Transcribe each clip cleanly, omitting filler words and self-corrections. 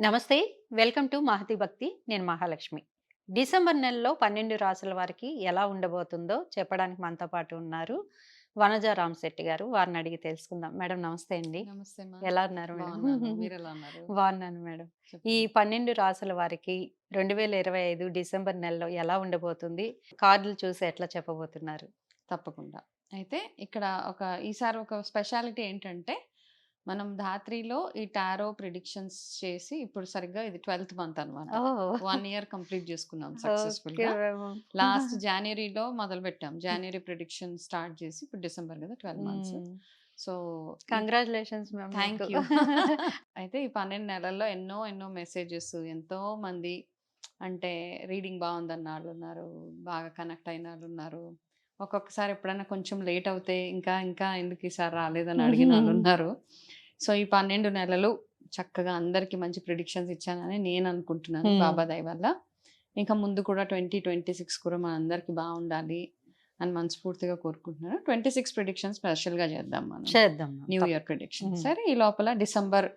నమస్తే. Welcome to Mahathi భక్తి. నేను మహాలక్ష్మి. డిసెంబర్ నెలలో 12 రాసుల వారికి ఎలా ఉండబోతుందో చెప్పడానికి మనతో పాటు ఉన్నారు వనజ రామశెట్టి గారు. వారిని అడిగి తెలుసుకుందాం. మేడం నమస్తే అండి. నమస్తే మా. ఎలా ఉన్నారు మేడం? బాగున్నాను. మీరెలా ఉన్నారు? బాగున్నాను మేడం. ఈ చెప్పండి. 12 రాసుల వారికి 2025 డిసెంబర్ నెలలో ఎలా ఉండబోతుంది? కార్డులు చూసి ఎట్లా చెప్పబోతున్నారు? తప్పకుండా. అయితే ఇక్కడ ఈసారి ఒక స్పెషాలిటీ ఏంటంటే, మనం ధాత్రిలో ఈ టారో ప్రిడిక్షన్స్ చేసి ఇప్పుడు సరిగ్గా ఇది 12థ్ మంత్ అనమాట. ఓహ్! 1 ఇయర్ కంప్లీట్ చేసుకున్నాం ఓకే సక్సెస్‌ఫుల్‌గా. మేడం. లాస్ట్ జాన్యురీలో మొదలుపెట్టాం. జాన్యురీ ప్రిడిక్షన్ స్టార్ట్ చేసి ఇప్పుడు డిసెంబర్ కదా! 12 మంత్స్. హ్మ్. సో, ఈ కంగ్రాచ్యులేషన్స్ మ్యామ్ మీకు. Thank you. అయితే ఈ 12 నెలల్లో ఎన్నో ఎన్నో మెసేజెస్ ఎంతోమంది అంటే రీడింగ్ బావుందన్నాళ్ళున్నారు. బాగా కనెక్ట్ అయినాళ్ళున్నారు. ఒక్కొక్కసారి ఎప్పుడైనా కొంచెం లేట్ అవుతే ఇంకా ఎందుకు ఈసారి రాలేదని అడిగినాళ్ళున్నారు. సో, ఈ 12 నెలలు చక్కగా అందరికి మంచి ప్రిడిక్షన్స్ ఇచ్చానని నేను అనుకుంటున్నాను హ్మ్. బాబా దయ వల్ల. ఇంకా ముందు కూడా 2026 కూడా మనందరికి బావుండాలి అని మనస్ఫూర్తిగా కోరుకుంటున్నాను. 26 ప్రిడిక్షన్స్ స్పెషల్‌గా చేద్దాం మనం. చేద్దాం మ్యామ్. New year predictions. హ్మ్. సరే ఈ లోపల డిసెంబర్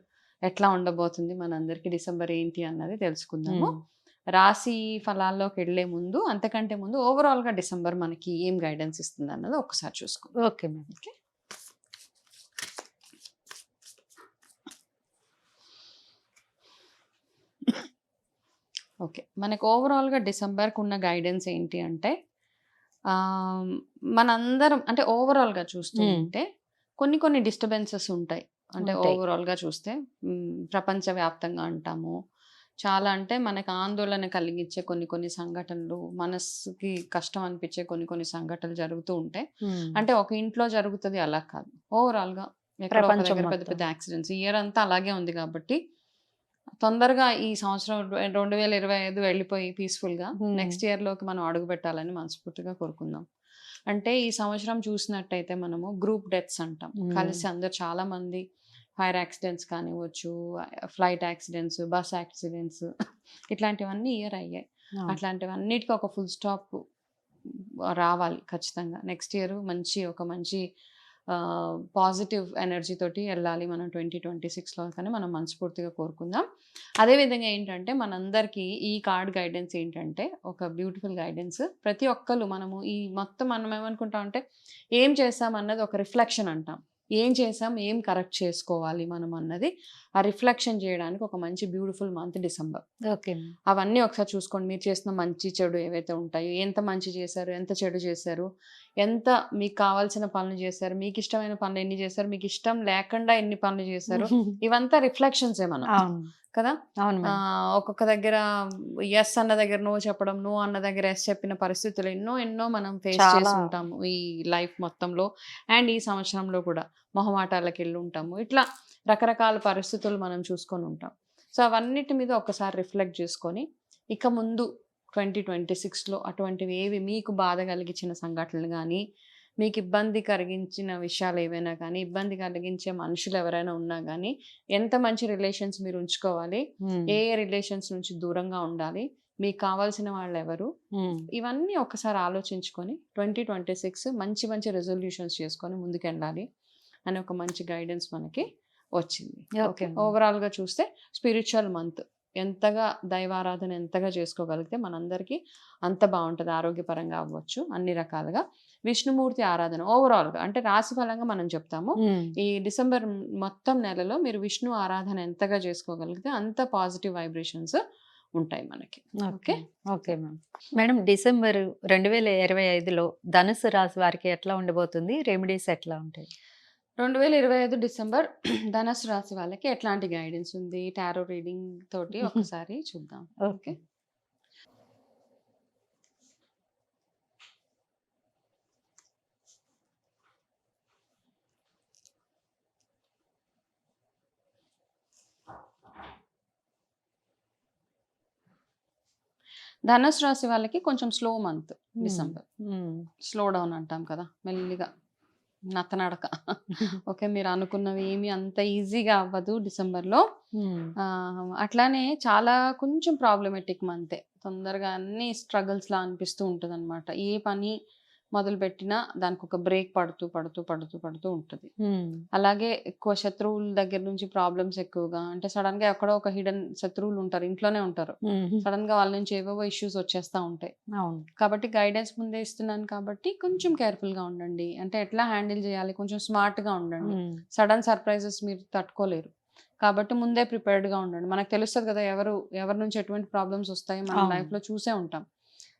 ఎట్లా ఉండబోతుంది మనందరికి డిసెంబర్ ఏంటి అన్నది తెలుసుకుందాము. హ్మ్. రాశి ఫలాల్లోకెళ్ళే ముందు అంతకంటే ముందు ఓవరాల్‌గా డిసెంబర్ మనకి ఏం గైడెన్స్ ఇస్తుందన్నది ఒక్కసారి చూసుకుందాం. Okay ma'am. ఓకే. ఓకే. మనకు ఓవరాల్‌గా డిసెంబర్‌కున్న గైడెన్స్ ఏంటి అంటే ఆహ్, మనందరం అంటే ఓవరాల్‌గా చూస్తూ హ్మ్. ఉంటే కొన్ని డిస్టర్బెన్సెస్ ఉంటాయి. అంటే ఉంటాయి. ఓవరాల్‌గా చూస్తే ప్రపంచవ్యాప్తంగా అంటాము. చాలా అంటే మనకు ఆందోళన కలిగించే కొన్ని సంఘటనలు, మనస్సుకి కష్టం అనిపించే కొన్ని సంఘటనలు జరుగుతూ ఉంటాయి. హ్మ్. అంటే ఒక ఇంట్లో జరుగుతది అలా కాదు. ఓవరాల్‌గా ఎక్కడో ఒక ప్రపంచం దగ్గర పెద్ద మొత్తం. పెద్ద యాక్సిడెంట్స్. ఈ ఇయర్ అంతా అలాగే ఉంది కాబట్టి తొందరగా ఈ సంవత్సరం 2025 వెళ్ళిపోయి పీస్‌ఫుల్‌గా హ్మ్. నెక్స్ట్ ఇయర్‌లోకి మనం అడుగుపెట్టాలని మనస్ఫూర్తిగా కోరుకుందాం. అంటే ఈ సంవత్సరం చూసినట్టయితే మనము గ్రూప్ డెత్స్ అంటాం. హ్మ్. కలిసి అందరూ చాలామంది ఫైర్ యాక్సిడెంట్స్ కానివ్వచ్చు, ఫ్లైట్ యాక్సిడెంట్స్, బస్ యాక్సిడెంట్స్ ఇట్లాంటివన్నీ ఇయర్ అయ్యాయి. అవును. అట్లాంటివన్నిటికి ఒక ఫుల్ స్టాప్ రావాలి ఖచ్చితంగా. నెక్స్ట్ ఇయర్ ఒక మంచి పాజిటివ్ ఎనర్జీ తోటి ఎళ్ళాలి మనం 2026లో అని మనం మనస్ఫూర్తిగా కోరుకుందాం. అదే విధంగా ఏంటంటే మనందరికీ ఈ కార్డ్ గైడెన్స్ ఏంటంటే ఒక బ్యూటిఫుల్ గైడెన్స్. ప్రతి ఒక్కళ్ళు మనము ఈ మొత్తం మనం ఏమనుకుంటామంటే ఏం చేశామన్నది ఒక రిఫ్లెక్షన్ అంటాం. ఏం చేశాం? ఏం కరెక్ట్ చేసుకోవాలి మనం అన్నది ఆ రిఫ్లెక్షన్ చేయడానికి ఒక మంచి beautiful month December. Okay ma'am. అవన్నీ ఒకసారి చూసుకోండి. మీరు చేసిన మంచి, చెడు ఏవైతే ఉంటాయో, ఎంత మంచి చేశారు, ఎంత చెడు చేశారు, ఎంత మీకు కావాల్సిన పనులు చేశారు, మీకిష్టమైన పనులు ఎన్ని చేశారు, మీకిష్టం లేకుండా ఎన్ని పనులు చేశారు, ఇవంతా రిఫ్లెక్షన్సే మనం. అవును. కదా! అవును మేడం. ఒక్కొక్క దగ్గర యెస్ అన్న దగ్గర నో చెప్పడం, నో అన్న దగ్గర యెస్ చెప్పిన పరిస్థితులు ఎన్నో మనం ఫేస్ చాలా. చేసుంటాము. ఈ లైఫ్ మొత్తంలో అండ్ ఈ సంవత్సరంలో కూడా మొహమాటాలకెళ్ళుంటాము. ఇట్లా రకరకాల పరిస్థితులు మనం చూసుకొనుంటాం. సో, అవన్నిటి మీద ఒక్కసారి రిఫ్లెక్ట్ జేసుకొని, ఇక ముందు 2026లో అటువంటివేవి మీకు బాధ కలిగించిన సంఘటనలు గానీ, మీకు ఇబ్బంది కలిగించిన విషయాలేవైనా కానీ, ఇబ్బంది కలిగించే మనుషులెవరైనా ఉన్నా గానీ, ఎంత మంచి రిలేషన్స్ మీరు ఉంచుకోవాలి, హ్మ్. ఏ రిలేషన్స్ నుంచి దూరంగా ఉండాలి, మీకు కావాల్సిన వాళ్ళెవరు, హ్మ్. ఇవన్నీ ఒక్కసారి ఆలోచించుకొని 2026 మంచి మంచి రిజల్యూషన్స్ చేసుకొని ముందుకెళ్ళాలి అని ఒక మంచి గైడెన్స్ మనకి వచ్చింది. ఓకే. Okay ma'am. ఓవరాల్‌గా చూస్తే స్పిరిచ్యువల్ మంత్. ఎంతగా దైవారాధన ఎంతగా చేసుకోగలిగితే మనందరికీ అంత బావుంటది. ఆరోగ్యపరంగా అవ్వచ్చు అన్ని రకాలుగా. విష్ణుమూర్తి ఆరాధన ఓవరాల్‌గా అంటే రాశి ఫలంగా మనం చెప్తాము. హ్మ్. ఈ డిసెంబర్ మొత్తం నెలలో మీరు విష్ణు ఆరాధన ఎంతగా చేసుకోగలిగితే అంత పాజిటివ్ వైబ్రేషన్స్ ఉంటాయి మనకి. Okay. Okay. Okay ma'am. Madam December 2025లో ధనుసు రాశి వారికి ఎట్లా ఉండబోతుంది? రెమెడీస్ ఎట్లా ఉంటాయి? 2025 డిసెంబర్ ధనస్సు రాశి వాళ్ళకి ఎట్లాంటి గైడెన్స్ ఉంది? టారో రీడింగ్ తోటి ఒక్కసారి చూద్దాం. ఓకే. ఓకే. ధనుస్సు రాశి వాళ్ళకి కొంచెం స్లో మంత్ హ్మ్. డిసెంబర్. హ్మ్. స్లో డౌన్ అంటాం కదా! మెల్లిగా నత్తనడక. ఓకే. మీరు అనుకున్నవి ఏమి అంత ఈజీగా అవ్వదు డిసెంబర్‌లో. హ్మ్. అట్లానే చాలా కొంచెం ప్రాబ్లమాటిక్ మంతే. తొందరగా అన్నీ స్ట్రగుల్స్‌లా అనిపిస్తూ ఉంటదనమాట. ఏ పని మొదలుపెట్టినా దానికి ఒక బ్రేక్ పడుతూ ఉంటుంది. హ్మ్. అలాగే ఎక్కువ శత్రువుల దగ్గర నుంచి ప్రాబ్లమ్స్ ఎక్కువగా అంటే సడన్‌గా ఎక్కడో ఒక హిడెన్ శత్రువులు ఉంటారు. ఇంట్లోనే ఉంటారు. హుహు. సడన్‌గా వాళ్ళ నుంచి ఏవేవో ఇష్యూస్ వచ్చేస్తా ఉంటాయి. అవును. కాబట్టి గైడెన్స్ ముందే ఇస్తున్నాను కాబట్టి కొంచెం కేర్‌ఫుల్‌గా ఉండండి. అంటే ఎట్లా హ్యాండిల్ చేయాలి కొంచెం స్మార్ట్‌గా ఉండండి. హ్మ్. సడన్ సర్ప్రైజెస్ మీరు తట్టుకోలేరు. కాబట్టి ముందే ప్రిపేర్డ్‌గా ఉండండి. మనకు తెలుస్తది కదా! ఎవరి నుంచి ఎటువంటి ప్రాబ్లమ్స్ వస్తాయి మనం అవును. లైఫ్‌లో చూసే ఉంటాం.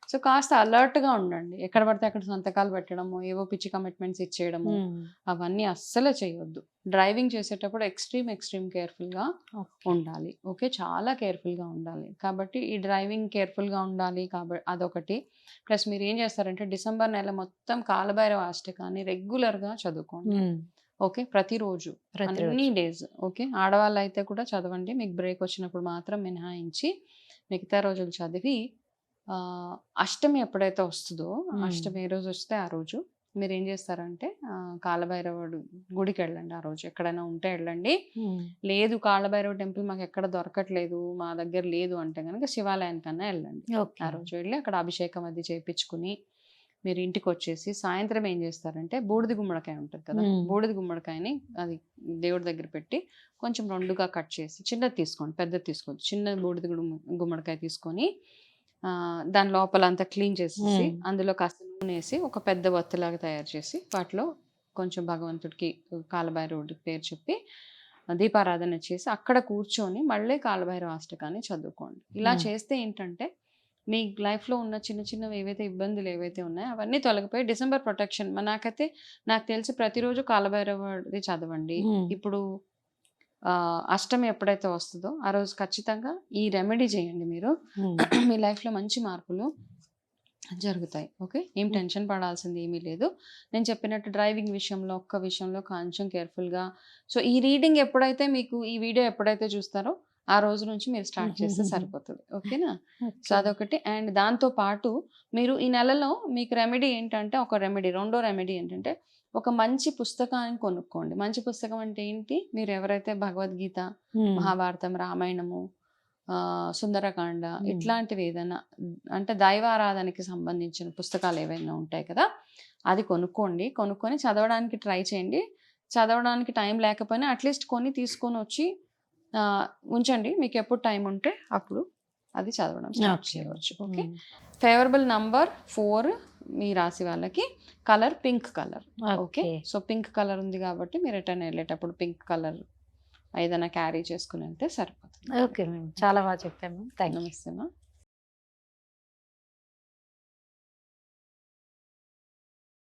సో, కాస్త అలర్ట్‌గా ఉండండి. ఎక్కడ పడితే అక్కడ సంతకాలు పెట్టడము, ఏవో పిచ్చి కమిట్మెంట్స్ ఇచ్చేయడము, హ్మ్. అవన్నీ అస్సలు చేయొద్దు. డ్రైవింగ్ చేసేటప్పుడు ఎక్స్‌ట్రీమ్ కేర్‌ఫుల్‌గా ఓకే. ఉండాలి. ఓకే. చాలా కేర్‌ఫుల్‌గా ఉండాలి. కాబట్టి ఈ డ్రైవింగ్ కేర్‌ఫుల్‌గా ఉండాలి అదొకటి. ప్లస్ మీరేం చేస్తారంటే డిసెంబర్ నెల మొత్తం కాలభైరవ అష్టకాన్ని రెగ్యులర్‌గా చదువుకోండి. హ్మ్. ఓకే. ప్రతిరోజు. అన్ని ప్రతిరోజు. డేస్. ఓకే. ఆడవాళ్ళైతే కూడా చదవండి. మీకు బ్రేక్ వచ్చినప్పుడు మాత్రం మినహాయించి మిగతా రోజులు చదివి అష్టమి ఎప్పుడైతే వస్తదో, హ్మ్. అష్టమి ఏ రోజొస్తే ఆ రోజు మీరేం చేస్తారంటే కాలభైరవుడు గుడికెళ్ళండి ఆ రోజు. ఎక్కడైనా ఉంటే ఎళ్ళండి. హ్మ్. లేదు కాలభైరవ టెంపుల్ మాకెక్కడ దొరకట్లేదు, మా దగ్గర లేదు అంటే గనక శివాలయానికన్నా ఎళ్ళండి. ఆ ఓకే. రోజు వెళ్ళి అక్కడ అభిషేకం అది చేపిచ్చుకొని, మీరు ఇంటికొచ్చేసి సాయంత్రం ఏం చేస్తారంటే బూడిద గుమ్మడికాయ ఉంటది కదా! హ్మ్. బూడిద గుమ్మడికాయని అది దేవుడి దగ్గర పెట్టి కొంచెం 2గా కట్ చేసి చిన్నది తీసుకోండి. పెద్దది తీసుకోవద్దు. చిన్న బూడిద గుమ్మడికాయ తీసుకొని దాని లోపలంతా క్లీన్ చేసేసి, హ్మ్. అందులో కాస్త నూనేసి ఒక పెద్ద ఒత్తిలాగా తయారు చేసి, వాటిలో కొంచెం భగవంతుడికి కాలభైరవుడికి పేరు చెప్పి దీపారాధన చేసి, అక్కడ కూర్చొని మళ్ళీ కాలభైరవ అష్టకాన్ని చదువుకోండి. ఇలా హ్మ్. చేస్తే ఏంటంటే, మీ లైఫ్‌లో ఉన్న చిన్న చిన్నవి ఏవైతే ఇబ్బందులు ఏవైతే ఉన్నాయో అవన్నీ తొలగిపోయి డిసెంబర్ ప్రొటెక్షన్ నాకు తెలిసి ప్రతిరోజు కాలభైరవుడిది చదవండి. హ్మ్. ఇప్పుడు అష్టమి ఎప్పుడైతే వస్తదో, ఆ రోజు ఖచ్చితంగా ఈ రెమెడీ చేయండి మీరు. హ్మ్. మీ లైఫ్‌లో మంచి మార్పులు జరుగుతాయి. ఓకే. ఏం హ్మ్. టెన్షన్ పడాల్సింది ఏమీ లేదు. నేను చెప్పినట్టు డ్రైవింగ్ విషయంలో, ఒక్క విషయంలో కొంచెం కేర్‌ఫుల్‌గా సో, ఈ రీడింగ్ ఎప్పుడైతే మీకు ఈ వీడియో ఎప్పుడైతే చూస్తారో, ఆ రోజు నుంచి మీరు స్టార్ట్ చేస్తే హుహుహుహు. సరిపోతది. ఓకేనా? So, okay. అదొకటి. అండ్ దాంతో పాటు మీరు ఈ నెలలో మీకు రెమెడీ ఏంటంటే, ఒక రెమెడీ రెండో రెమెడీ ఏంటంటే, ఒక మంచి పుస్తకాన్ని కొనుక్కోండి. మంచి పుస్తకం అంటే ఏంటి? మీరు ఎవరైతే భగవద్గీత, హ్మ్. మహాభారతం, రామాయణము సుందరకాండ హ్మ్. ఇట్లాంటివి ఏదైనా అంటే దైవారాధనకి సంబంధించిన పుస్తకాలు ఏవైనా ఉంటాయి కదా! అది కొనుక్కోండి. కొనుక్కొని చదవడానికి ట్రై చేయండి. చదవడానికి టైం లేకపోయినా అట్‌లీస్ట్ కొని తీసుకొనొచ్చి ఆహ్, ఉంచండి. మీకెప్పుడు టైం ఉంటే అప్పుడు అది చదవడం స్టార్ట్ ఓకే. చేయవచ్చు. ఓకే. హ్మ్. ఫేవరబుల్ నంబర్ 4 మీ రాశి వాళ్ళకి. Colour pink colour. Okay. Okay. So, pink colour ఉంది కాబట్టి మీరు ఎటైనా ఎళ్ళేటప్పుడు పింక్ కలర్ ఏదైనా క్యారీ చేసుకొనెళ్తే సరిపోతుంది. Okay ma'am. ఓకే. చాలా చెప్పాము. Thank you. నమస్తే మా.